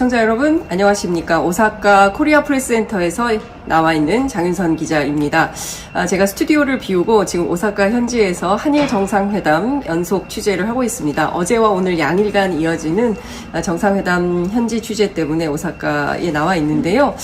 시청자 여러분 안녕하십니까. 오사카 코리아 프레스센터에서 나와 있는 장윤선 기자입니다. 제가 스튜디오를 비우고 지금 오사카 현지에서 한일 정상회담 연속 취재를 하고 있습니다. 어제와 오늘 양일간 이어지는 정상회담 현지 취재 때문에 오사카에 나와 있는데요.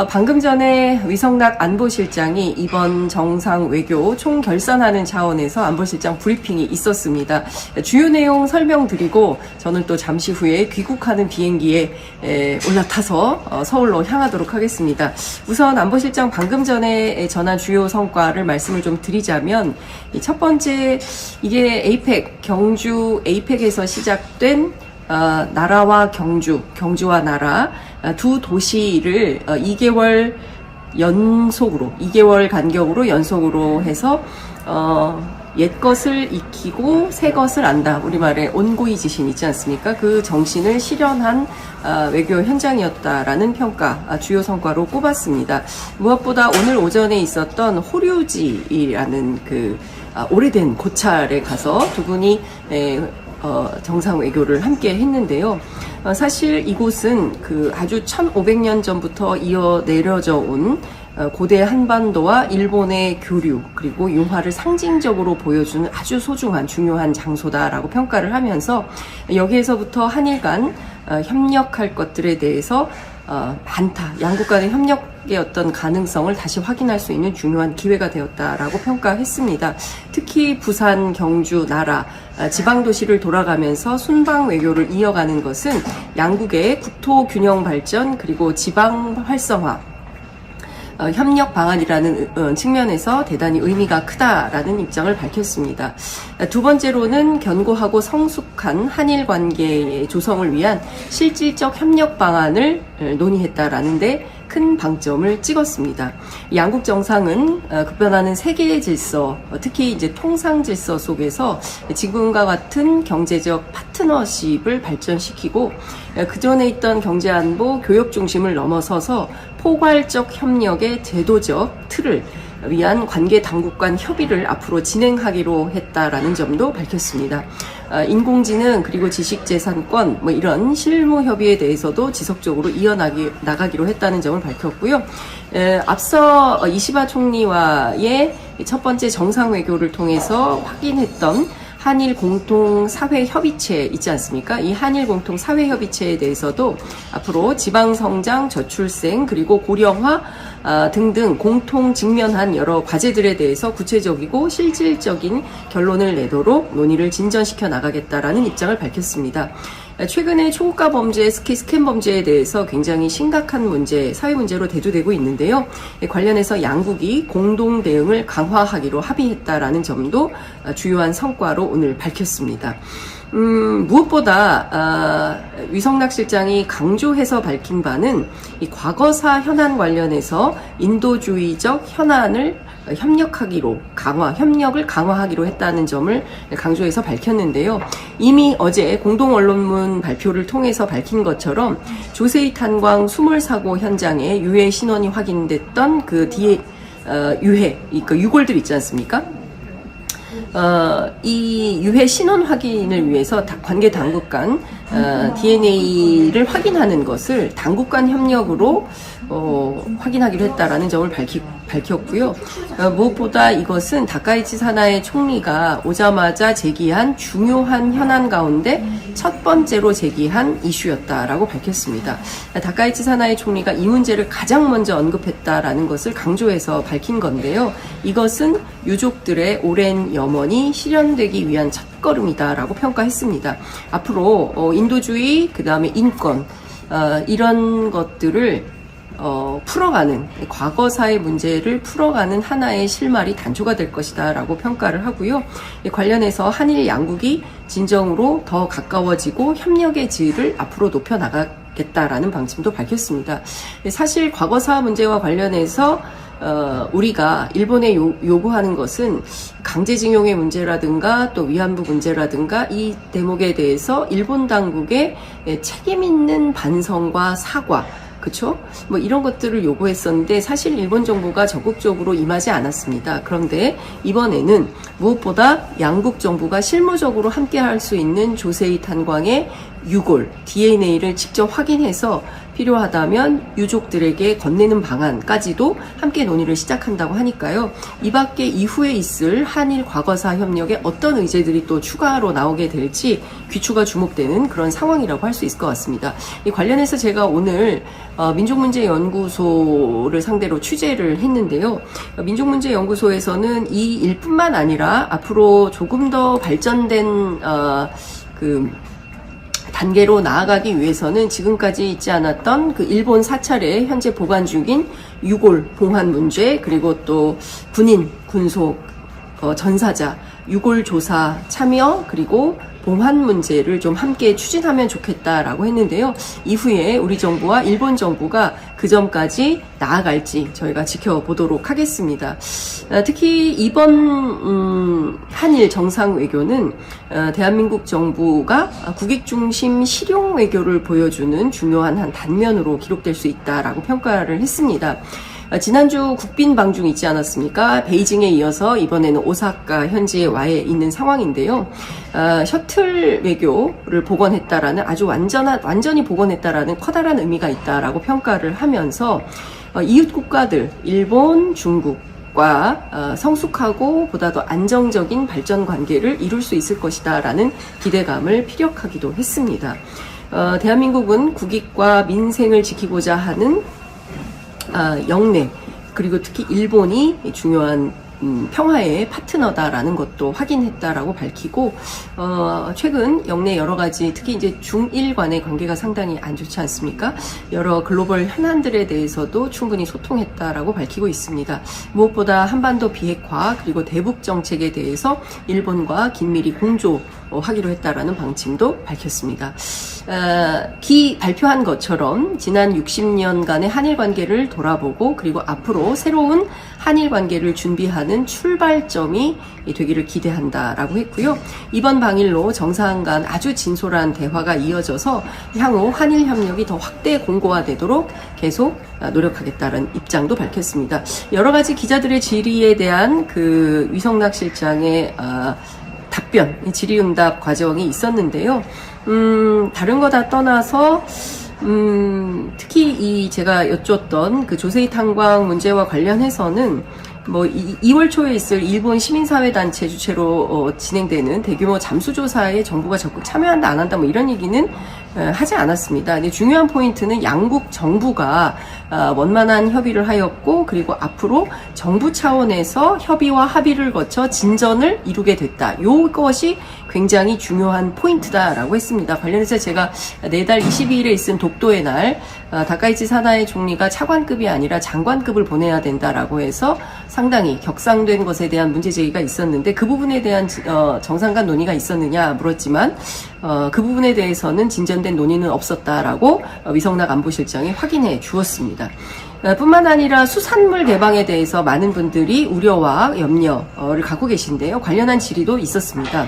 방금 전에 위성락 안보실장이 이번 정상 외교 총결산하는 차원에서 안보실장 브리핑이 있었습니다. 주요 내용 설명드리고 저는 또 잠시 후에 귀국하는 비행기에 올라타서 서울로 향하도록 하겠습니다. 우선 안보실장 방금 전에 전한 주요 성과를 말씀을 좀 드리자면, 첫 번째, 이게 에이펙, 경주 에이펙에서 시작된 나라와 경주와 나라 두 도시를 2개월 간격으로 연속으로 해서 옛 것을 익히고 새 것을 안다. 우리말에 온고이지신 있지 않습니까? 그 정신을 실현한 외교 현장이었다라는 평가, 주요 성과로 꼽았습니다. 무엇보다 오늘 오전에 있었던 호류지라는 오래된 고찰에 가서 두 분이 정상 외교를 함께 했는데요. 사실 이곳은 아주 1500년 전부터 이어 내려져 온 고대 한반도와 일본의 교류 그리고 융화를 상징적으로 보여주는 아주 소중한 중요한 장소다라고 평가를 하면서, 여기에서부터 한일 간 협력할 것들에 대해서 많다. 양국 간의 협력의 어떤 가능성을 다시 확인할 수 있는 중요한 기회가 되었다라고 평가했습니다. 특히 부산, 경주, 나라, 지방도시를 돌아가면서 순방 외교를 이어가는 것은 양국의 국토 균형 발전 그리고 지방 활성화, 협력 방안이라는 측면에서 대단히 의미가 크다라는 입장을 밝혔습니다. 두 번째로는 견고하고 성숙한 한일 관계의 조성을 위한 실질적 협력 방안을 논의했다라는 데 큰 방점을 찍었습니다. 양국 정상은 급변하는 세계의 질서, 특히 이제 통상 질서 속에서 지금과 같은 경제적 파트너십을 발전시키고, 그전에 있던 경제안보, 교역 중심을 넘어서서 포괄적 협력의 제도적 틀을 위한 관계 당국 간 협의를 앞으로 진행하기로 했다라는 점도 밝혔습니다. 인공지능 그리고 지식재산권 이런 실무 협의에 대해서도 지속적으로 이어나가기로 했다는 점을 밝혔고요. 앞서 이시바 총리와의 첫 번째 정상 외교를 통해서 확인했던 한일 공통 사회 협의체 있지 않습니까? 이 한일 공통 사회 협의체에 대해서도 앞으로 지방 성장, 저출생, 그리고 고령화 등등 공통 직면한 여러 과제들에 대해서 구체적이고 실질적인 결론을 내도록 논의를 진전시켜 나가겠다라는 입장을 밝혔습니다. 최근에 초고가 범죄, 스캔 범죄에 대해서 굉장히 심각한 문제, 사회 문제로 대두되고 있는데요. 관련해서 양국이 공동 대응을 강화하기로 합의했다라는 점도 주요한 성과로 오늘 밝혔습니다. 무엇보다 위성락 실장이 강조해서 밝힌 바는 이 과거사 현안 관련해서 인도주의적 현안을 협력을 강화하기로 했다는 점을 강조해서 밝혔는데요. 이미 어제 공동 언론문 발표를 통해서 밝힌 것처럼 조세이 탄광 수몰 사고 현장에 유해 신원이 확인됐던 그 뒤에 유골들 있지 않습니까? 이 유해 신원 확인을 위해서 관계 당국 간 DNA를 확인하는 것을 당국 간 협력으로 확인하기로 했다라는 점을 밝혔고요. 무엇보다 이것은 다카이치 사나이 총리가 오자마자 제기한 중요한 현안 가운데 첫 번째로 제기한 이슈였다라고 밝혔습니다. 다카이치 사나이 총리가 이 문제를 가장 먼저 언급했다라는 것을 강조해서 밝힌 건데요. 이것은 유족들의 오랜 염원이 실현되기 위한 첫걸음이다라고 평가했습니다. 앞으로 인도주의, 그 다음에 인권, 이런 것들을 풀어가는, 과거사의 문제를 풀어가는 하나의 실마리 단초가 될 것이다 라고 평가를 하고요. 관련해서 한일 양국이 진정으로 더 가까워지고 협력의 질을 앞으로 높여나가겠다라는 방침도 밝혔습니다. 사실 과거사 문제와 관련해서 우리가 일본에 요구하는 것은 강제징용의 문제라든가 또 위안부 문제라든가 이 대목에 대해서 일본 당국의 책임 있는 반성과 사과, 그쵸? 이런 것들을 요구했었는데 사실 일본 정부가 적극적으로 임하지 않았습니다. 그런데 이번에는 무엇보다 양국 정부가 실무적으로 함께 할 수 있는 조세이 탄광의 유골, DNA를 직접 확인해서 필요하다면 유족들에게 건네는 방안까지도 함께 논의를 시작한다고 하니까요. 이 밖에 이후에 있을 한일 과거사 협력에 어떤 의제들이 또 추가로 나오게 될지 귀추가 주목되는 그런 상황이라고 할 수 있을 것 같습니다. 이 관련해서 제가 오늘 민족문제연구소를 상대로 취재를 했는데요. 민족문제연구소에서는 이 일뿐만 아니라 앞으로 조금 더 발전된 단계로 나아가기 위해서는 지금까지 있지 않았던 그 일본 사찰에 현재 보관 중인 유골 봉환 문제, 그리고 또 군인, 군속, 전사자, 유골 조사 참여, 그리고 봉환 문제를 좀 함께 추진하면 좋겠다라고 했는데요. 이후에 우리 정부와 일본 정부가 그 점까지 나아갈지 저희가 지켜보도록 하겠습니다. 특히 이번 한일 정상 외교는 대한민국 정부가 국익 중심 실용 외교를 보여주는 중요한 한 단면으로 기록될 수 있다라고 평가를 했습니다. 지난주 국빈 방중 있지 않았습니까? 베이징에 이어서 이번에는 오사카 현지에 와 있는 상황인데요. 셔틀 외교를 복원했다라는 아주 완전히 복원했다라는 커다란 의미가 있다라고 평가를 하면서 이웃 국가들, 일본, 중국과 성숙하고 보다 더 안정적인 발전 관계를 이룰 수 있을 것이다라는 기대감을 피력하기도 했습니다. 대한민국은 국익과 민생을 지키고자 하는 영내, 그리고 특히 일본이 중요한 평화의 파트너다라는 것도 확인했다라고 밝히고, 최근 영내 여러 가지, 특히 이제 중일 간의 관계가 상당히 안 좋지 않습니까? 여러 글로벌 현안들에 대해서도 충분히 소통했다라고 밝히고 있습니다. 무엇보다 한반도 비핵화, 그리고 대북 정책에 대해서 일본과 긴밀히 공조하기로 했다라는 방침도 밝혔습니다. 발표한 것처럼 지난 60년간의 한일 관계를 돌아보고, 그리고 앞으로 새로운 한일 관계를 준비하는 출발점이 되기를 기대한다라고 했고요. 이번 방일로 정상 간 아주 진솔한 대화가 이어져서 향후 한일 협력이 더 확대 공고화되도록 계속 노력하겠다는 입장도 밝혔습니다. 여러 가지 기자들의 질의에 대한 그 위성락 실장의 답변, 질의응답 과정이 있었는데요. 다른 거 다 떠나서 특히 제가 여쭈었던 그 조세희 탄광 문제와 관련해서는 2월 초에 있을 일본 시민사회단체 주최로 진행되는 대규모 잠수조사에 정부가 적극 참여한다 안 한다 이런 얘기는 하지 않았습니다. 근데 중요한 포인트는 양국 정부가 원만한 협의를 하였고, 그리고 앞으로 정부 차원에서 협의와 합의를 거쳐 진전을 이루게 됐다. 이것이 굉장히 중요한 포인트다라고 했습니다. 관련해서 제가 내달 22일에 있은 독도의 날 다카이치 사나이 총리가 차관급이 아니라 장관급을 보내야 된다라고 해서 상당히 격상된 것에 대한 문제 제기가 있었는데, 그 부분에 대한 정상 간 논의가 있었느냐 물었지만 그 부분에 대해서는 진전된 논의는 없었다라고 위성락 안보실장이 확인해 주었습니다. 뿐만 아니라 수산물 개방에 대해서 많은 분들이 우려와 염려를 갖고 계신데요. 관련한 질의도 있었습니다.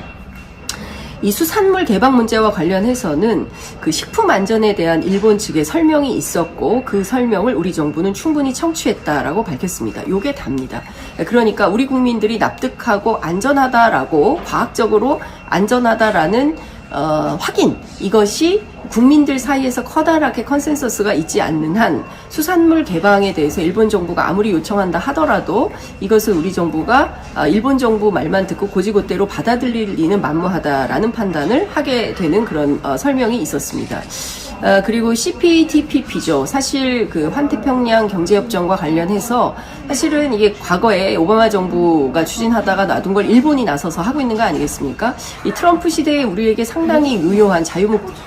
이 수산물 개방 문제와 관련해서는 그 식품 안전에 대한 일본 측의 설명이 있었고, 그 설명을 우리 정부는 충분히 청취했다라고 밝혔습니다. 요게 답니다. 그러니까 우리 국민들이 납득하고 안전하다라고, 과학적으로 안전하다라는 확인, 이것이 국민들 사이에서 커다랗게 컨센서스가 있지 않는 한 수산물 개방에 대해서 일본 정부가 아무리 요청한다 하더라도 이것을 우리 정부가 일본 정부 말만 듣고 고지고대로 받아들일 리는 만무하다라는 판단을 하게 되는 그런 설명이 있었습니다. 그리고 CPTPP죠. 사실 그 환태평양 경제협정과 관련해서 사실은 이게 과거에 오바마 정부가 추진하다가 놔둔 걸 일본이 나서서 하고 있는 거 아니겠습니까? 이 트럼프 시대에 우리에게 상당히 유효한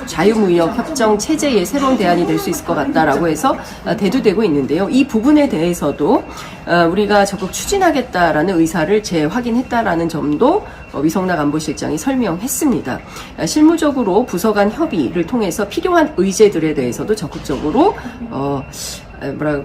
자유무역 협정 체제의 새로운 대안이 될 수 있을 것 같다라고 해서 대두되고 있는데요. 이 부분에 대해서도 우리가 적극 추진하겠다라는 의사를 재확인했다라는 점도 위성락 안보실장이 설명했습니다. 실무적으로 부서 간 협의를 통해서 필요한 의제들에 대해서도 적극적으로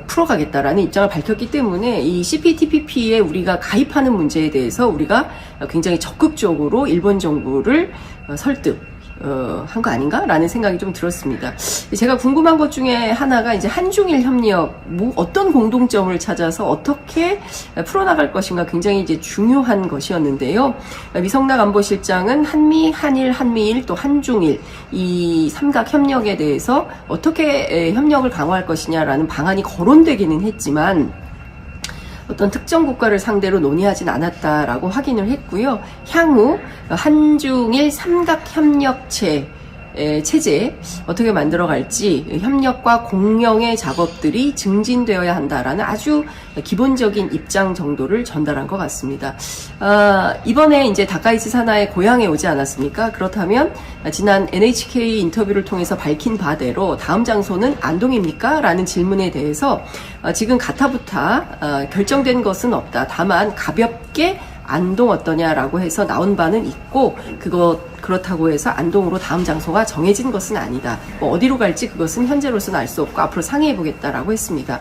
풀어가겠다라는 입장을 밝혔기 때문에 이 CPTPP에 우리가 가입하는 문제에 대해서 우리가 굉장히 적극적으로 일본 정부를 설득, 한 거 아닌가라는 생각이 좀 들었습니다. 제가 궁금한 것 중에 하나가 이제 한중일 협력, 어떤 공동점을 찾아서 어떻게 풀어나갈 것인가 굉장히 이제 중요한 것이었는데요. 미성락 안보실장은 한미, 한일, 한미일 또 한중일 이 삼각 협력에 대해서 어떻게 협력을 강화할 것이냐라는 방안이 거론되기는 했지만 어떤 특정 국가를 상대로 논의하진 않았다라고 확인을 했고요. 향후 한중일 삼각협력체 체제 어떻게 만들어갈지 협력과 공영의 작업들이 증진되어야 한다라는 아주 기본적인 입장 정도를 전달한 것 같습니다. 이번에 이제 다카이치 사나의 고향에 오지 않았습니까? 그렇다면 지난 NHK 인터뷰를 통해서 밝힌 바대로 다음 장소는 안동입니까? 라는 질문에 대해서 지금 가타부타 결정된 것은 없다. 다만 가볍게 안동 어떠냐라고 해서 나온 바는 있고 그렇다고 해서 안동으로 다음 장소가 정해진 것은 아니다. 어디로 갈지 그것은 현재로서는 알 수 없고 앞으로 상의해보겠다라고 했습니다.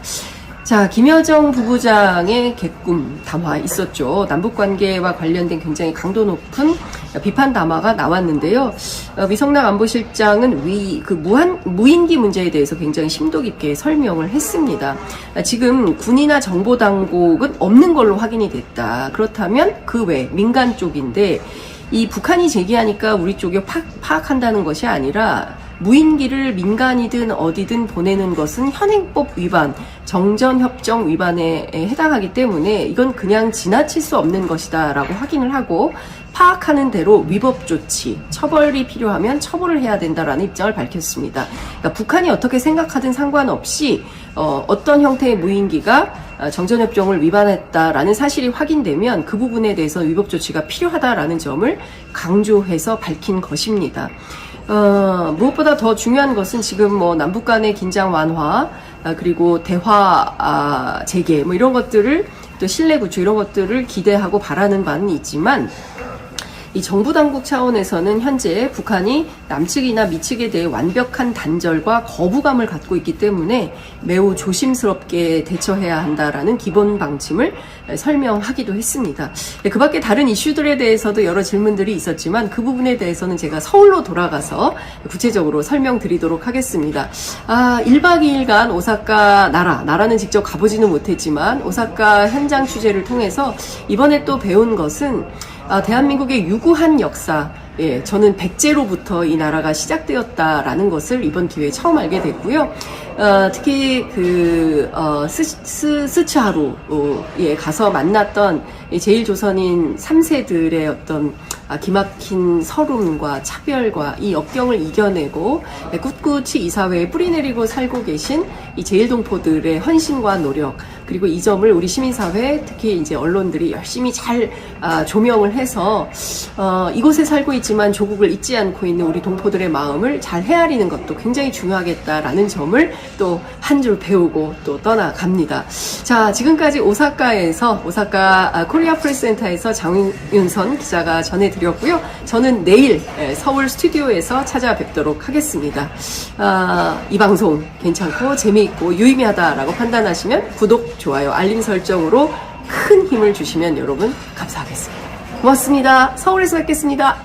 자, 김여정 부부장의 개꿈 담화 있었죠. 남북관계와 관련된 굉장히 강도 높은 비판 담화가 나왔는데요. 미성락 안보실장은 무인기 문제에 대해서 굉장히 심도 깊게 설명을 했습니다. 지금 군이나 정보당국은 없는 걸로 확인이 됐다. 그렇다면 그 외 민간 쪽인데 이 북한이 제기하니까 우리 쪽이 파악한다는 것이 아니라 무인기를 민간이든 어디든 보내는 것은 현행법 위반, 정전협정 위반에 해당하기 때문에 이건 그냥 지나칠 수 없는 것이다 라고 확인을 하고 파악하는 대로 위법 조치, 처벌이 필요하면 처벌을 해야 된다라는 입장을 밝혔습니다. 그러니까 북한이 어떻게 생각하든 상관없이 어떤 형태의 무인기가 정전협정을 위반했다라는 사실이 확인되면 그 부분에 대해서 위법 조치가 필요하다라는 점을 강조해서 밝힌 것입니다. 무엇보다 더 중요한 것은 지금 남북 간의 긴장 완화, 그리고 대화 재개, 이런 것들을 또 신뢰 구축 이런 것들을 기대하고 바라는 바는 있지만 이 정부 당국 차원에서는 현재 북한이 남측이나 미측에 대해 완벽한 단절과 거부감을 갖고 있기 때문에 매우 조심스럽게 대처해야 한다라는 기본 방침을 설명하기도 했습니다. 그 밖에 다른 이슈들에 대해서도 여러 질문들이 있었지만 그 부분에 대해서는 제가 서울로 돌아가서 구체적으로 설명드리도록 하겠습니다. 1박 2일간 오사카 나라는 직접 가보지는 못했지만 오사카 현장 취재를 통해서 이번에 또 배운 것은 대한민국의 유구한 역사, 저는 백제로부터 이 나라가 시작되었다라는 것을 이번 기회에 처음 알게 됐고요. 특히 스츠하루에 가서 만났던 제1조선인 3세들의 어떤 기막힌 서름과 차별과 이 역경을 이겨내고 꿋꿋이 이 사회에 뿌리내리고 살고 계신 이 제1동포들의 헌신과 노력, 그리고 이 점을 우리 시민사회, 특히 이제 언론들이 열심히 잘 조명을 해서 이곳에 살고 있지만 조국을 잊지 않고 있는 우리 동포들의 마음을 잘 헤아리는 것도 굉장히 중요하겠다라는 점을 또 한 줄 배우고 또 떠나갑니다. 자, 지금까지 오사카 코리아 프레스센터에서 장윤선 기자가 전해드렸고요. 저는 내일 서울 스튜디오에서 찾아뵙도록 하겠습니다. 이 방송 괜찮고 재미있고 유의미하다라고 판단하시면 구독, 좋아요, 알림 설정으로 큰 힘을 주시면 여러분 감사하겠습니다. 고맙습니다. 서울에서 뵙겠습니다.